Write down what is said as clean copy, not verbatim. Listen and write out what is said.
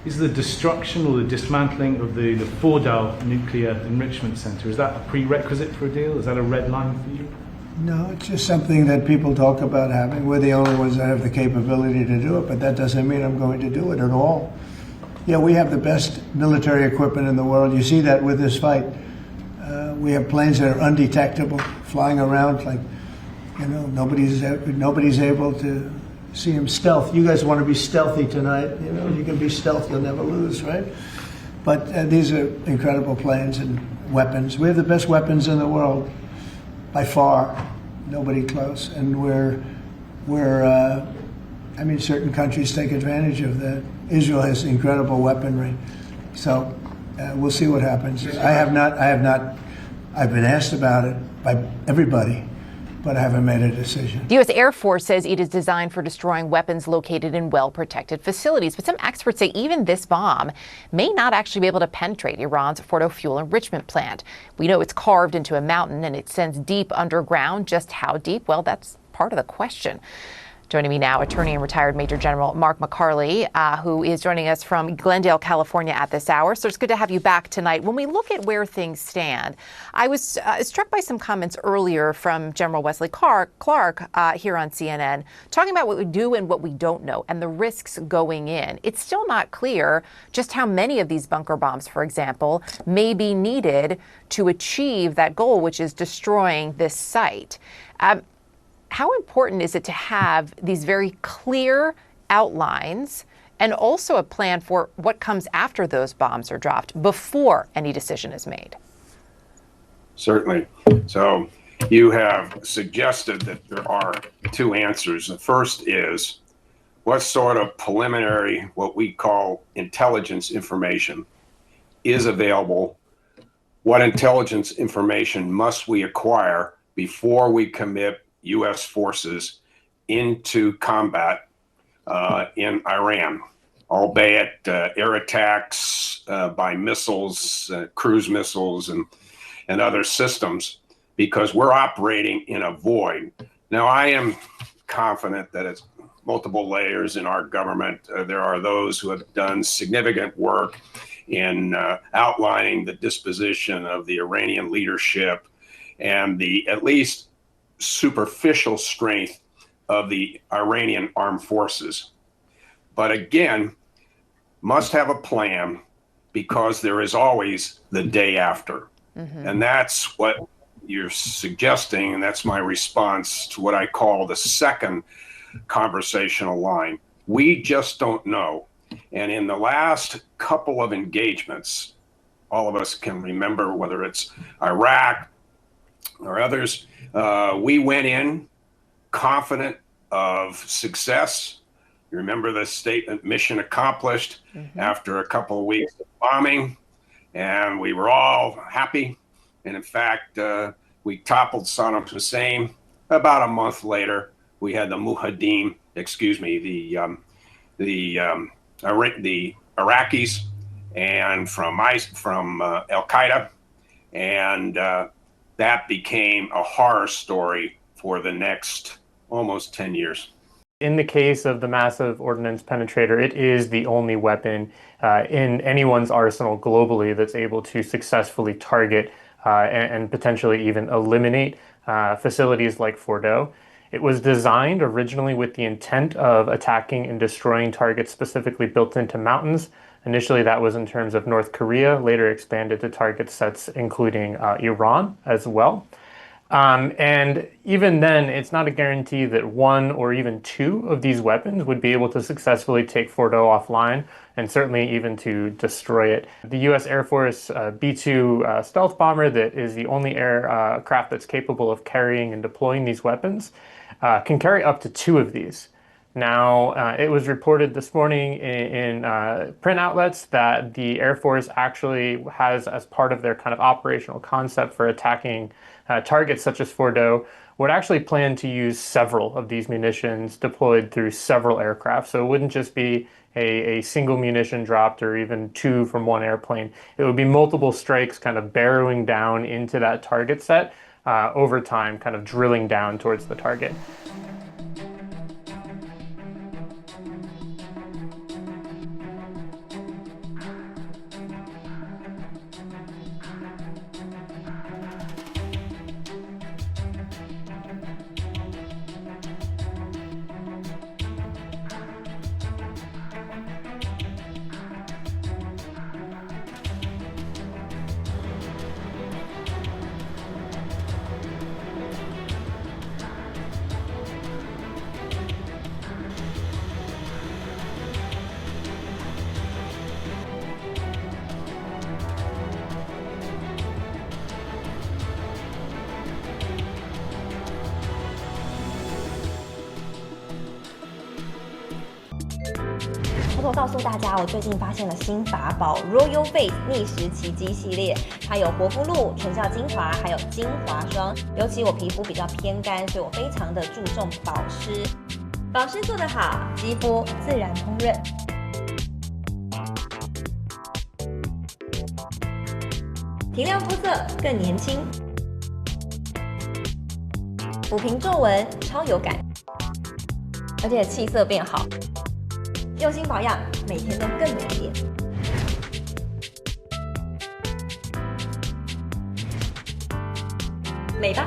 is the destruction or the dismantling of the Fordow nuclear enrichment center, is that a prerequisite for a deal? Is that a red line for you? No, it's just something that people talk about having. We're the only ones that have the capability to do it, but that doesn't mean I'm going to do it at all. Yeah, we have the best military equipment in the world. You see that with this fight. We have planes that are undetectable, flying around like, you know, nobody's able to see them. Stealth. You guys want to be stealthy tonight. You know, you can be stealth, you'll never lose, right? But these are incredible planes and weapons. We have the best weapons in the world, by far. Nobody close. And I mean, certain countries take advantage of that. Israel has incredible weaponry. So we'll see what happens. I've been asked about it by everybody, but I haven't made a decision. The U.S. Air Force says it is designed for destroying weapons located in well-protected facilities. But some experts say even this bomb may not actually be able to penetrate Iran's Fordow fuel enrichment plant. We know it's carved into a mountain and it sends deep underground. Just how deep? Well, that's part of the question. Joining me now, attorney and retired Major General Mark McCarley, who is joining us from Glendale, California at this hour. So it's good to have you back tonight. When we look at where things stand, I was struck by some comments earlier from General Wesley Clark here on CNN, talking about what we do and what we don't know and the risks going in. It's still not clear just how many of these bunker bombs, for example, may be needed to achieve that goal, which is destroying this site. How important is it to have these very clear outlines and also a plan for what comes after those bombs are dropped before any decision is made? Certainly. So you have suggested that there are two answers. The first is what sort of preliminary, what we call intelligence information, is available? What intelligence information must we acquire before we commit U.S. forces into combat in Iran, albeit air attacks by missiles, cruise missiles, and other systems, because we're operating in a void. Now, I am confident that it's multiple layers in our government. There are those who have done significant work in outlining the disposition of the Iranian leadership and the at least superficial strength of the Iranian armed forces. But again, must have a plan, because there is always the day after. Mm-hmm. And that's what you're suggesting, and that's my response to what I call the second conversational line. We just don't know. And in the last couple of engagements, all of us can remember, whether it's Iraq or others, we went in confident of success. You remember the statement, mission accomplished, after a couple of weeks of bombing, and we were all happy. And in fact, we toppled Saddam Hussein. About a month later, we had the Iraqis and from Al-Qaeda, and that became a horror story for the next almost 10 years. In the case of the massive ordnance penetrator, it is the only weapon in anyone's arsenal globally that's able to successfully target and potentially even eliminate facilities like Fordow. It was designed originally with the intent of attacking and destroying targets specifically built into mountains. Initially, that was in terms of North Korea, later expanded to target sets including Iran as well. And even then, it's not a guarantee that one or even two of these weapons would be able to successfully take Fordow offline, and certainly even to destroy it. The U.S. Air Force B-2 stealth bomber, that is the only aircraft that's capable of carrying and deploying these weapons, can carry up to two of these. Now, it was reported this morning in print outlets that the Air Force actually has, as part of their kind of operational concept for attacking targets such as Fordow, would actually plan to use several of these munitions deployed through several aircraft. So it wouldn't just be a single munition dropped or even two from one airplane. It would be multiple strikes kind of barrowing down into that target set over time, kind of drilling down towards the target. 告诉大家，我最近发现了新法宝 Royal Face 逆时奇迹系列，它有活肤露、全效精华，还有精华霜。尤其我皮肤比较偏干，所以我非常的注重保湿。保湿做得好，肌肤自然烹润。提亮肤色更年轻，抚平皱纹超有感，而且气色变好。用心保养，每天都更美丽。美吧。